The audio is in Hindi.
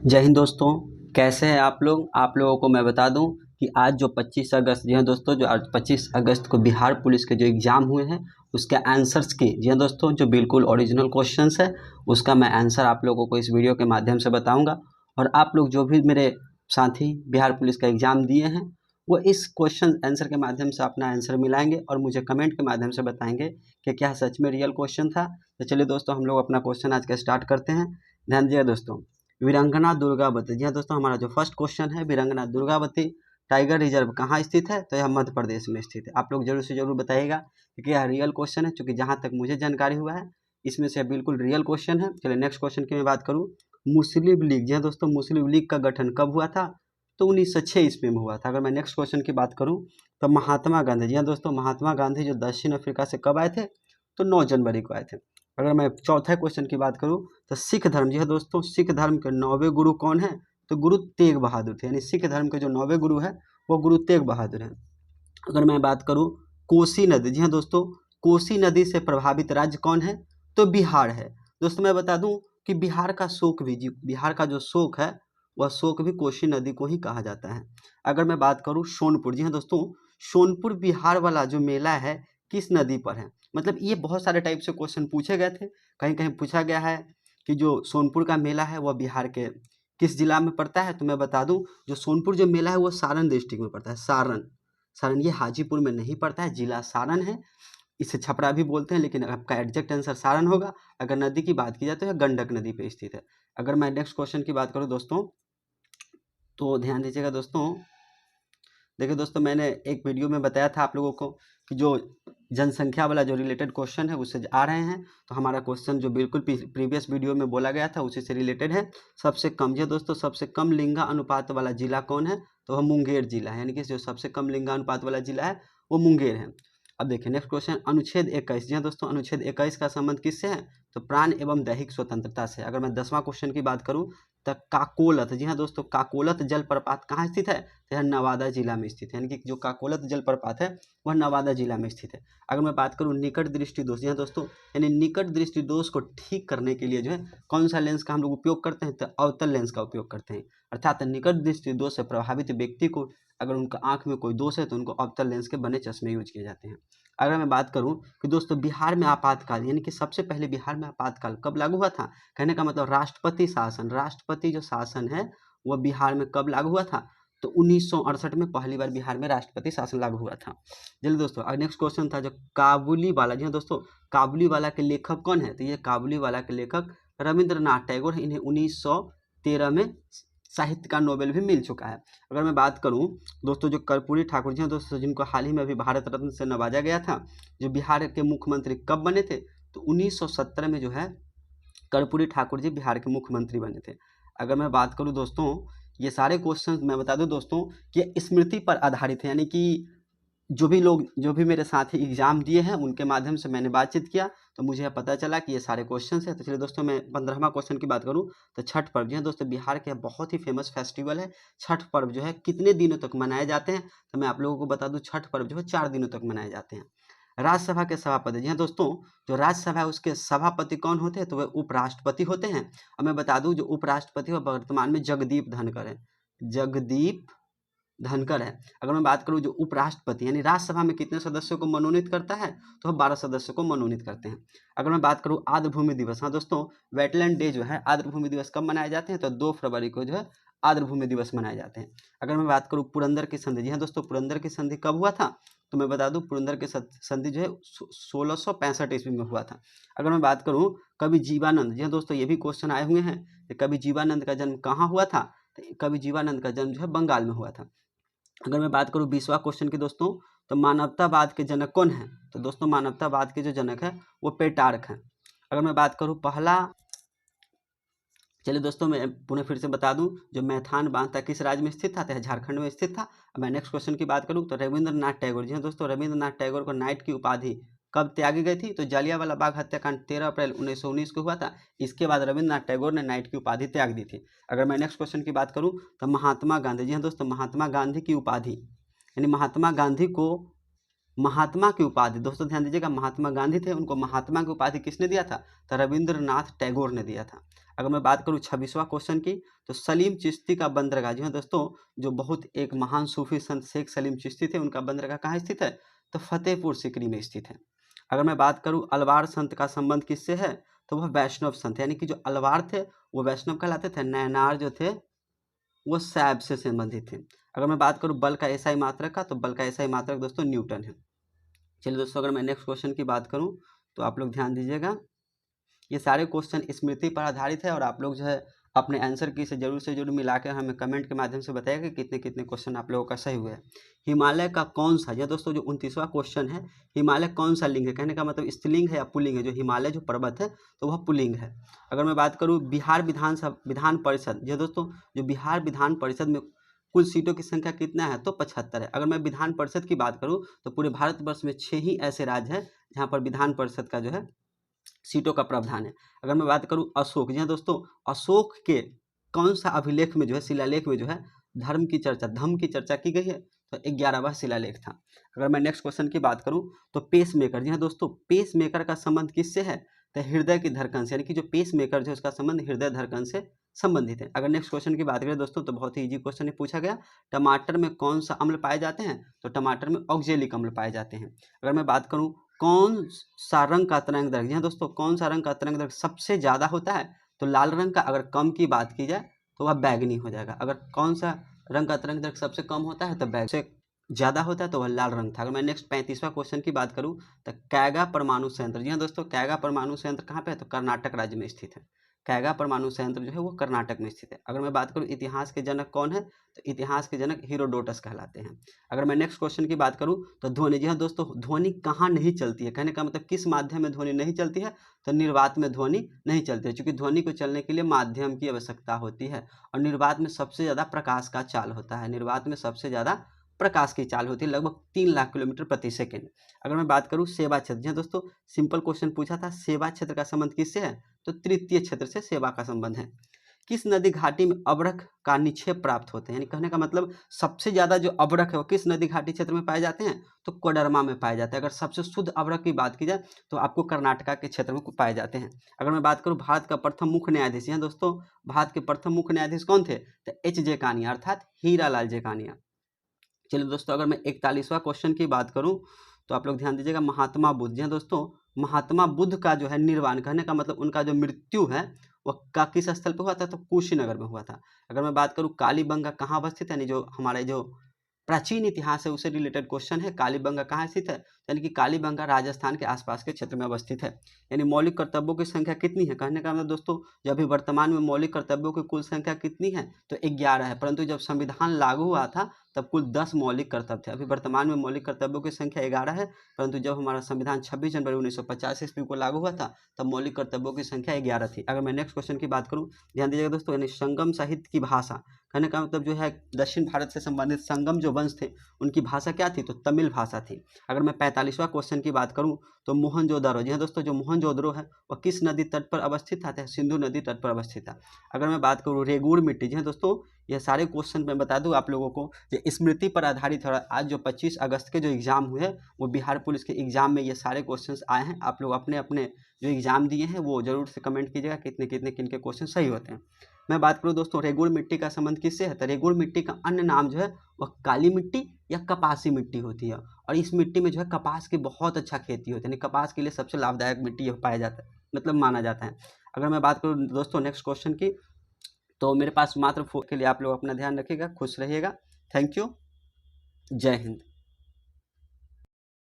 जय हिंद दोस्तों। कैसे हैं आप लोग। आप लोगों को मैं बता दूं कि आज जो 25 अगस्त जी हाँ दोस्तों, जो आज 25 अगस्त को बिहार पुलिस के जो एग्ज़ाम हुए हैं उसके आंसर्स की जी हाँ दोस्तों, जो बिल्कुल ओरिजिनल क्वेश्चंस है उसका मैं आंसर आप लोगों को इस वीडियो के माध्यम से बताऊंगा। और आप लोग जो भी मेरे साथी बिहार पुलिस का एग्ज़ाम दिए हैं वो इस क्वेश्चन आंसर के माध्यम से अपना आंसर मिलाएंगे और मुझे कमेंट के माध्यम से बताएंगे कि क्या सच में रियल क्वेश्चन था। तो चलिए दोस्तों, हम लोग अपना क्वेश्चन आज का स्टार्ट करते हैं। ध्यान दीजिए दोस्तों, वीरांगना दुर्गावती जी हाँ दोस्तों, हमारा जो फर्स्ट क्वेश्चन है, वीरांगना दुर्गावती टाइगर रिजर्व कहाँ स्थित है? तो यह मध्य प्रदेश में स्थित है। आप लोग जरूर से जरूर बताइएगा क्योंकि यह रियल क्वेश्चन है, क्योंकि जहाँ तक मुझे जानकारी हुआ है इसमें से बिल्कुल रियल क्वेश्चन है। चलिए नेक्स्ट क्वेश्चन की मैं बात करूँ, मुस्लिम लीग जी हाँ दोस्तों, मुस्लिम लीग का गठन कब हुआ था? तो 1906 ईस्वी में हुआ था। अगर मैं नेक्स्ट क्वेश्चन की बात करूँ तो महात्मा गांधी जी हाँ दोस्तों, महात्मा गांधी जो दक्षिण अफ्रीका से कब आए थे? तो 9 जनवरी को आए थे। अगर मैं चौथे क्वेश्चन की बात करूँ तो सिख धर्म जी है दोस्तों, सिख धर्म के 9वें गुरु कौन है? तो गुरु तेग बहादुर थे। यानी सिख धर्म के जो 9वें गुरु है वो गुरु तेग बहादुर हैं। अगर मैं बात करूँ कोसी नदी जी हाँ दोस्तों, कोसी नदी से प्रभावित राज्य कौन है? तो बिहार है। दोस्तों मैं बता दूं कि बिहार का शोक भी जी, बिहार का जो शोक है वह शोक भी कोसी नदी को ही कहा जाता है। अगर मैं बात करूँ सोनपुर जी हाँ दोस्तों, सोनपुर बिहार वाला जो मेला है किस नदी पर है? मतलब ये बहुत सारे टाइप से क्वेश्चन पूछे गए थे। कहीं कहीं पूछा गया है कि जो सोनपुर का मेला है वह बिहार के किस जिला में पड़ता है? तो मैं बता दूं, जो सोनपुर जो मेला है वो सारण डिस्ट्रिक्ट में पड़ता है। सारण, सारण ये हाजीपुर में नहीं पड़ता है, जिला सारण है। इसे छपरा भी बोलते हैं, लेकिन आपका एग्जैक्ट आंसर सारण होगा। अगर नदी की बात की जाए तो यह गंडक नदी पे स्थित है। अगर मैं नेक्स्ट क्वेश्चन की बात करूँ दोस्तों, तो ध्यान दीजिएगा दोस्तों। देखिए दोस्तों, मैंने एक वीडियो में बताया था आप लोगों को कि जो जनसंख्या वाला जो रिलेटेड क्वेश्चन है उससे आ रहे हैं। तो हमारा क्वेश्चन जो बिल्कुल प्रीवियस वीडियो में बोला गया था उसी से रिलेटेड है। सबसे कम जी दोस्तों, सबसे कम लिंगा अनुपात वाला जिला कौन है? तो वह मुंगेर जिला है। यानी कि जो सबसे कम लिंगा अनुपात वाला जिला है वो मुंगेर है। अब देखिए नेक्स्ट क्वेश्चन, अनुच्छेद 21 जी हाँ दोस्तों, अनुच्छेद 21 का संबंध किससे है? तो प्राण एवं दैहिक स्वतंत्रता से। अगर मैं 10वां क्वेश्चन की बात करूँ तो काकोलत जी हाँ दोस्तों, काकोलत जलप्रपात कहाँ स्थित है? तो यह नवादा जिला में स्थित है। यानी कि जो काकोलत जलप्रपात है वह नवादा जिला में स्थित है। अगर मैं बात करूँ निकट दृष्टि दोष जी हाँ दोस्तों, यानी निकट दृष्टि दोष को ठीक करने के लिए जो है कौन सा लेंस का हम लोग उपयोग करते हैं? तो अवतल लेंस का उपयोग करते हैं। अर्थात निकट दृष्टि दोष से प्रभावित व्यक्ति को अगर उनका आंख में कोई दोष है तो उनको अवतल लेंस के बने चश्मे यूज किए जाते हैं। अगर मैं बात करूं कि दोस्तों बिहार में आपातकाल, यानी कि सबसे पहले बिहार में आपातकाल कब लागू हुआ था? कहने का मतलब राष्ट्रपति शासन, राष्ट्रपति जो शासन है वह बिहार में कब लागू हुआ था? तो 1968 में पहली बार बिहार में राष्ट्रपति शासन लागू हुआ था। चलिए दोस्तों, नेक्स्ट क्वेश्चन था जो काबुली वाला जी हाँ दोस्तों, काबुली वाला के लेखक कौन है? तो ये काबुली वाला के लेखक रविंद्रनाथ टैगोर, इन्हें 1913 में साहित्य का नोबेल भी मिल चुका है। अगर मैं बात करूं दोस्तों, जो कर्पूरी ठाकुर जी हैं दोस्तों, जिनको हाल ही में अभी भारत रत्न से नवाजा गया था, जो बिहार के मुख्यमंत्री कब बने थे? तो 1917 में जो है कर्पूरी ठाकुर जी बिहार के मुख्यमंत्री बने थे। अगर मैं बात करूं दोस्तों, ये सारे क्वेश्चन मैं बता दूं दोस्तों कि स्मृति पर आधारित है। यानी कि जो भी लोग, जो भी मेरे साथी एग्जाम दिए हैं उनके माध्यम से मैंने बातचीत किया तो मुझे पता चला कि ये सारे क्वेश्चन हैं। तो चलिए दोस्तों, मैं 15वां क्वेश्चन की बात करूं तो छठ पर्व जो है दोस्तों, बिहार के बहुत ही फेमस फेस्टिवल है। छठ पर्व जो है कितने दिनों तक मनाए जाते हैं? तो मैं आप लोगों को बता दूं, छठ पर्व जो है 4 दिनों तक मनाए जाते हैं। राज्यसभा के सभापति जी हाँ दोस्तों, जो राज्यसभा है उसके सभापति कौन होते हैं? तो वह उपराष्ट्रपति होते हैं। और मैं बता दूं, जो उपराष्ट्रपति वह वर्तमान में जगदीप धनखड़ है, जगदीप धनखड़ है। अगर मैं बात करूं जो उपराष्ट्रपति, यानी राज्यसभा में कितने सदस्यों को मनोनीत करता है? तो वह 12 सदस्यों को मनोनीत करते हैं। अगर मैं बात करूं आर्द्र भूमि दिवस, हाँ दोस्तों, वेटलैंड डे जो है, आर्द्र भूमि दिवस कब मनाए जाते हैं? तो 2 फरवरी को जो है आर्द्र भूमि दिवस मनाए जाते हैं। अगर मैं बात करूं पुरंदर की संधि, जी हाँ दोस्तों, पुरंदर की संधि कब हुआ था? तो मैं बता दूं, पुरंदर की संधि जो है 1665 ईस्वी में हुआ था। अगर मैं बात करूं कवि जीवानंद, जी हाँ दोस्तों, ये भी क्वेश्चन आए हुए हैं कि कवि जीवानंद का जन्म कहाँ हुआ था? तो कवि जीवानंद का जन्म जो है बंगाल में हुआ था। अगर मैं बात करूं 20वां क्वेश्चन की दोस्तों, तो मानवतावाद के जनक कौन है? तो दोस्तों मानवतावाद के जो जनक है वो पेटार्क हैं। अगर मैं बात करूं पहला, चलिए दोस्तों मैं पुनः फिर से बता दूं, जो मैथान बांध था किस राज्य में स्थित था? तो झारखंड में स्थित था। अब मैं नेक्स्ट क्वेश्चन की बात करूं तो रविंद्रनाथ टैगोर, जी हाँ दोस्तों, रविंद्रनाथ टैगोर को नाइट की उपाधि कब त्यागी गई थी? तो जालियांवाला बाग हत्याकांड 13 अप्रैल 1919 को हुआ था। इसके बाद रविंद्रनाथ टैगोर ने नाइट की उपाधि त्याग दी थी। अगर मैं नेक्स्ट क्वेश्चन की बात करूं तो महात्मा गांधी, जी हाँ दोस्तों, महात्मा गांधी की उपाधि, यानी महात्मा गांधी को महात्मा की उपाधि, दोस्तों ध्यान दीजिएगा, महात्मा गांधी थे उनको महात्मा की उपाधि किसने दिया था? तो रविंद्रनाथ टैगोर ने दिया था। अगर मैं बात करूँ 26वां क्वेश्चन की, तो सलीम चिश्ती का बंदरगाह, जी हाँ दोस्तों, जो बहुत एक महान सूफी संत शेख सलीम चिश्ती थे, उनका बंदरगाह कहाँ स्थित है, तो फतेहपुर सीकरी में स्थित है। अगर मैं बात करूँ अलवार संत का संबंध किससे है, तो वह वैष्णव संत, यानी कि जो अलवार थे वो वैष्णव कहलाते थे, नैनार जो थे वो शैव से संबंधित थे। अगर मैं बात करूँ बल का एसआई मात्रक का, तो बल का एसआई मात्रक दोस्तों न्यूटन है। चलिए दोस्तों, अगर मैं नेक्स्ट क्वेश्चन की बात करूँ तो आप लोग ध्यान दीजिएगा, ये सारे क्वेश्चन स्मृति पर आधारित है और आप लोग जो है अपने आंसर की से जरूर मिला के हमें कमेंट के माध्यम से बताइएगा कि कितने कितने क्वेश्चन आप लोगों का सही हुआ है। हिमालय का कौन सा, यह दोस्तों जो 29वां क्वेश्चन है, हिमालय कौन सा लिंग है, कहने का मतलब स्त्रीलिंग है या पुल्लिंग है। जो हिमालय जो पर्वत है तो वह पुल्लिंग है। अगर मैं बात करूँ बिहार विधान परिषद, यह दोस्तों जो बिहार विधान परिषद में कुल सीटों की संख्या कितना है, तो 75 है। अगर मैं विधान परिषद की बात करूँ तो पूरे भारतवर्ष में 6 ही ऐसे राज्य हैं जहाँ पर विधान परिषद का जो है सीटों का प्रावधान है। अगर मैं बात करूं अशोक, जी हाँ दोस्तों, अशोक के कौन सा अभिलेख में जो है, शिलालेख में जो है धर्म की चर्चा की गई है, तो 11वां शिलालेख था। अगर मैं नेक्स्ट क्वेश्चन की बात करूं तो पेस मेकर, जी हाँ दोस्तों, पेस मेकर का संबंध किससे है, तो हृदय की धड़कन से, यानी कि जो पेस मेकर जो है उसका संबंध हृदय धड़कन से संबंधित है। अगर नेक्स्ट क्वेश्चन की बात करें दोस्तों तो बहुत ही इजी क्वेश्चन पूछा गया, टमाटर में कौन सा अम्ल पाए जाते हैं, तो टमाटर में ऑक्जेलिक अम्ल पाए जाते हैं। अगर मैं बात करूं कौन सा रंग का तरंग दैर्घ्य, जी हाँ दोस्तों, कौन सा रंग का तरंग दैर्घ्य सबसे ज्यादा होता है, तो लाल रंग का। अगर कम की बात की जाए तो वह बैगनी हो जाएगा। अगर कौन सा रंग का तरंग दैर्घ्य सबसे कम होता है तो बैगनी से ज्यादा होता है तो वह लाल रंग था। अगर मैं नेक्स्ट 35वां क्वेश्चन की बात करूं तो कैगा परमाणु संयंत्र, जी हाँ दोस्तों, कैगा परमाणु संयंत्र कहाँ पे है, तो कर्नाटक राज्य में स्थित है। कैगा परमाणु संयंत्र जो है वो कर्नाटक में स्थित है। अगर मैं बात करूं इतिहास के जनक कौन है, तो इतिहास के जनक हीरोडोटस कहलाते हैं। अगर मैं नेक्स्ट क्वेश्चन की बात करूं तो ध्वनि, जी हाँ दोस्तों, ध्वनि कहाँ नहीं चलती है, कहने का मतलब किस माध्यम में ध्वनि नहीं चलती है, तो निर्वात में ध्वनि नहीं चलती है, क्योंकि ध्वनि को चलने के लिए माध्यम की आवश्यकता होती है और निर्वात में सबसे ज्यादा प्रकाश का चाल होता है। निर्वात में सबसे ज्यादा प्रकाश की चाल होती है, लगभग 3 लाख किलोमीटर प्रति सेकेंड। अगर मैं बात करूं सेवा क्षेत्र, जी हाँ दोस्तों, सिंपल क्वेश्चन पूछा था, सेवा क्षेत्र का संबंध किससे है, तो तृतीय क्षेत्र से सेवा का संबंध है। किस नदी घाटी में अभ्रक का निक्षेप प्राप्त होते हैं, यानी कहने का मतलब सबसे ज्यादा जो अभ्रक है वो किस नदी घाटी क्षेत्र में पाए जाते हैं, तो कोडरमा में पाए जाते हैं। अगर सबसे शुद्ध अभ्रक की बात की जाए तो आपको कर्नाटका के क्षेत्र में पाए जाते हैं। अगर मैं बात करूं भारत का प्रथम मुख्य न्यायाधीश, यहाँ दोस्तों भारत के प्रथम मुख्य न्यायाधीश कौन थे, तो एच.जे. कानिया अर्थात हीरालाल जे कानिया। चलिए दोस्तों, अगर मैं 41वां क्वेश्चन की बात करूं तो आप लोग ध्यान दीजिएगा, महात्मा बुद्ध, जी हाँ दोस्तों, महात्मा बुद्ध का जो है निर्वाण, कहने का मतलब उनका जो मृत्यु है वह का किस स्थल पे हुआ था, तो कुशीनगर में हुआ था। अगर मैं बात करूं कालीबंगा कहाँ अवस्थित है, यानी जो हमारे जो प्राचीन इतिहास है उससे रिलेटेड क्वेश्चन है, कालीबंगा कहाँ स्थित है, यानी कि कालीबंगा राजस्थान के आसपास के क्षेत्र में अवस्थित है। यानी मौलिक कर्तव्यों की संख्या कितनी है, कहने का मतलब दोस्तों जब अभी वर्तमान में मौलिक कर्तव्यों की कुल संख्या कितनी है, तो 11 है, परंतु जब संविधान लागू हुआ था तब कुल 10 मौलिक कर्तव्य थे। अभी वर्तमान में मौलिक कर्तव्यों की संख्या 11 है, परंतु जब हमारा संविधान 26 जनवरी 1950 ईस्वी को लागू हुआ था तब मौलिक कर्तव्यों की संख्या 11 थी। अगर मैं नेक्स्ट क्वेश्चन की बात करूँ, ध्यान दीजिएगा दोस्तों, यानी संगम साहित्य की भाषा, कहने का मतलब जो है दक्षिण भारत से संबंधित संगम जो वंश थे उनकी भाषा क्या थी, तो तमिल भाषा थी। अगर मैं 45वां क्वेश्चन की बात करूं तो मोहनजोदड़ो, जी हाँ दोस्तों, जो मोहनजोदड़ो है वह किस नदी तट पर अवस्थित था, सिंधु नदी तट पर अवस्थित था। अगर मैं बात करूं रेगुड़ मिट्टी, जी हाँ दोस्तों, यह सारे क्वेश्चन मैं बता दूं आप लोगों को ये स्मृति पर आधारित है। आज जो 25 अगस्त के जो एग्जाम हुए वो बिहार पुलिस के एग्जाम में ये सारे क्वेश्चन आए हैं। आप लोग अपने अपने जो एग्जाम दिए हैं वो जरूर से कमेंट कीजिएगा कितने कितने किन के क्वेश्चन सही होते हैं। मैं बात करूं दोस्तों रेगुड़ मिट्टी का संबंध किससे है, तो रेगुड़ मिट्टी का अन्य नाम जो है वह काली मिट्टी या कपासी मिट्टी होती है और इस मिट्टी में जो है कपास की बहुत अच्छा खेती होती है, यानी कपास के लिए सबसे लाभदायक मिट्टी यह पाया जाता है, मतलब माना जाता है। अगर मैं बात करूं दोस्तों नेक्स्ट क्वेश्चन की, तो मेरे पास मात्र के लिए आप लोग अपना ध्यान रखिएगा, खुश रहिएगा। थैंक यू, जय हिंद।